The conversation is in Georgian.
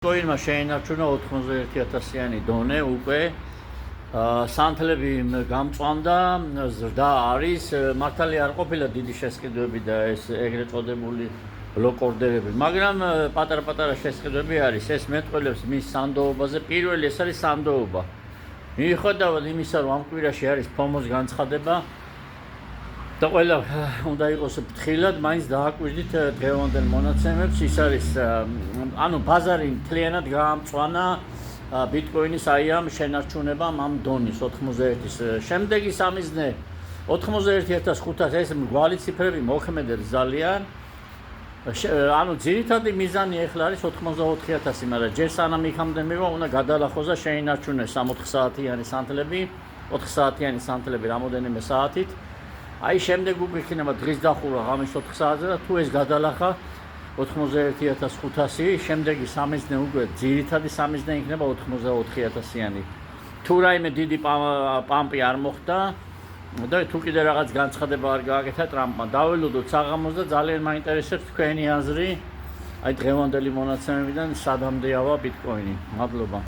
Bitcoin-მა შეინარჩუნა 91,000-იანი დონე უკვე სანთლები გამწვანდა, ზრდა არის, მართალი არ ყოფილა დიდი შესყიდვები და ეს ეგრეთ წოდებული ბლოკ ორდერები, მაგრამ პატარ-პატარა შესყიდვები არის, ეს მეტყველებს მის სანდოობაზე. პირველი ეს არის სანდოობა. მიუხედავად იმისა, რომ ამ კვირაში არის ფომოს განცხადება და ყველა უნდა იყოს ფრთხილად, მაინც დააკვირდით დღევანდელ მონაცემებს. ის არის, ანუ ბაზარი მთლიანად გაამწვანა ბიტკოინის აი ამ შენარჩუნებამ ამ დონის 91-ის. შემდეგი სამიზნე 91,500 ეს მრგვალი ციფრები მოქმედებს ძალიან. ანუ ძირითადი მიზანი ახლა არის 84,000, მაგრამ ჯერ სანამ იქამდე მივა, უნდა გადალახოს და შეინარჩუნოს ამ 4 საათიანი სანთლები, 4 საათიანი სანთლები რამოდენიმე საათით. აი შემდეგ უკვე იქნება დღის დახურვა ღამის 4 საათზე და თუ ეს გადალახა 91,500, შემდეგი სამიზნე უკვე ძირითადი სამიზნე იქნება 84,000-იანი. თუ რაიმე დიდი პამპი არ მოხდა და თუ კიდე რაღაც განცხადება არ გააკეთა ტრამპმა, დაველოდოთ საღამოს და ძალიან მაინტერესებს თქვენი აზრი აი დღევანდელი მონაცემებიდან სადამდე ავა ბიტკოინი. მადლობა.